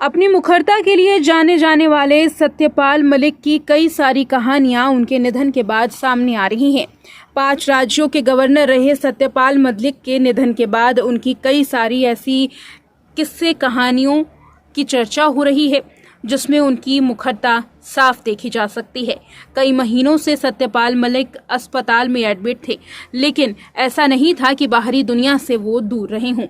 अपनी मुखरता के लिए जाने जाने वाले सत्यपाल मलिक की कई सारी कहानियां उनके निधन के बाद सामने आ रही हैं। 5 राज्यों के गवर्नर रहे सत्यपाल मलिक के निधन के बाद उनकी कई सारी ऐसी किस्से कहानियों की चर्चा हो रही है जिसमें उनकी मुखरता साफ देखी जा सकती है। कई महीनों से सत्यपाल मलिक अस्पताल में एडमिट थे, लेकिन ऐसा नहीं था कि बाहरी दुनिया से वो दूर रहे हों।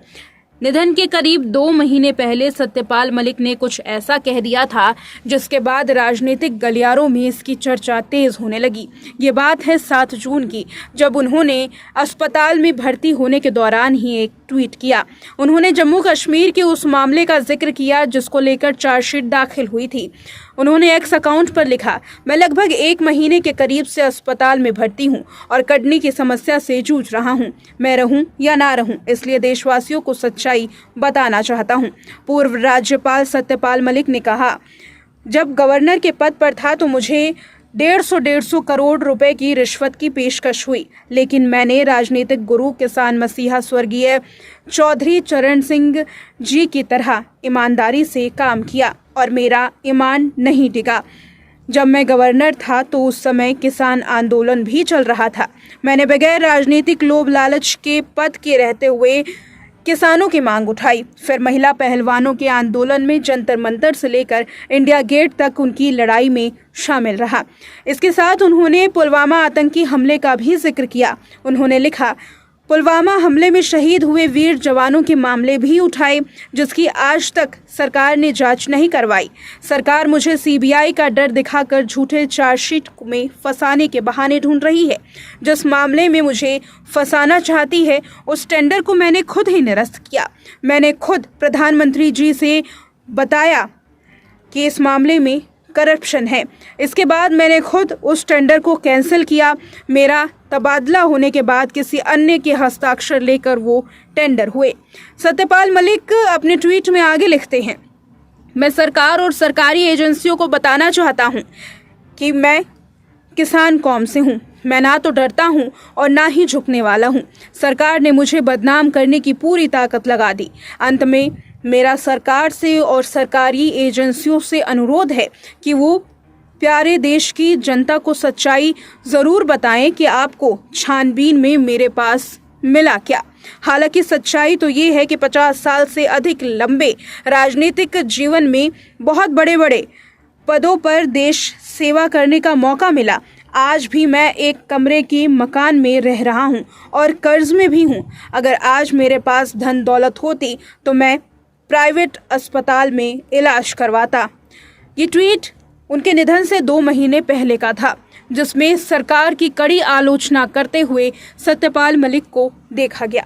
निधन के करीब 2 महीने पहले सत्यपाल मलिक ने कुछ ऐसा कह दिया था जिसके बाद राजनीतिक गलियारों में इसकी चर्चा तेज होने लगी। ये बात है 7 जून की, जब उन्होंने अस्पताल में भर्ती होने के दौरान ही एक ट्वीट किया। उन्होंने जम्मू कश्मीर के उस मामले का जिक्र किया जिसको लेकर चार्जशीट दाखिल हुई थी। उन्होंने एक्स अकाउंट पर लिखा, मैं लगभग 1 महीने के करीब से अस्पताल में भर्ती हूं और किडनी की समस्या से जूझ रहा हूं। मैं रहूं या ना रहूं, इसलिए देशवासियों को सच्चाई बताना चाहता हूं। पूर्व राज्यपाल सत्यपाल मलिक ने कहा, जब गवर्नर के पद पर था तो मुझे 150 करोड़ रुपए की रिश्वत की पेशकश हुई, लेकिन मैंने राजनीतिक गुरु किसान मसीहा स्वर्गीय चौधरी चरण सिंह जी की तरह ईमानदारी से काम किया और मेरा ईमान नहीं डिगा। जब मैं गवर्नर था तो उस समय किसान आंदोलन भी चल रहा था। मैंने बगैर राजनीतिक लोभ लालच के पद के रहते हुए किसानों की मांग उठाई। फिर महिला पहलवानों के आंदोलन में जंतर मंतर से लेकर इंडिया गेट तक उनकी लड़ाई में शामिल रहा। इसके साथ उन्होंने पुलवामा आतंकी हमले का भी जिक्र किया। उन्होंने लिखा, पुलवामा हमले में शहीद हुए वीर जवानों के मामले भी उठाए जिसकी आज तक सरकार ने जांच नहीं करवाई। सरकार मुझे सीबीआई का डर दिखाकर झूठे चार्जशीट में फंसाने के बहाने ढूंढ रही है। जिस मामले में मुझे फंसाना चाहती है उस टेंडर को मैंने खुद ही निरस्त किया। मैंने खुद प्रधानमंत्री जी से बताया कि इस मामले में करप्शन है। इसके बाद मैंने खुद उस टेंडर को कैंसिल किया। मेरा तबादला होने के बाद किसी अन्य के हस्ताक्षर लेकर वो टेंडर हुए। सत्यपाल मलिक अपने ट्वीट में आगे लिखते हैं, मैं सरकार और सरकारी एजेंसियों को बताना चाहता हूं कि मैं किसान कौम से हूं। मैं ना तो डरता हूं और ना ही झुकने वाला हूं। सरकार ने मुझे बदनाम करने की पूरी ताकत लगा दी। अंत में मेरा सरकार से और सरकारी एजेंसियों से अनुरोध है कि वो प्यारे देश की जनता को सच्चाई ज़रूर बताएं कि आपको छानबीन में मेरे पास मिला क्या। हालांकि सच्चाई तो ये है कि 50 साल से अधिक लंबे राजनीतिक जीवन में बहुत बड़े बड़े पदों पर देश सेवा करने का मौका मिला। आज भी मैं एक कमरे के मकान में रह रहा हूं और कर्ज में भी हूं। अगर आज मेरे पास धन दौलत होती तो मैं प्राइवेट अस्पताल में इलाज करवाता। ये ट्वीट उनके निधन से 2 महीने पहले का था, जिसमें सरकार की कड़ी आलोचना करते हुए सत्यपाल मलिक को देखा गया।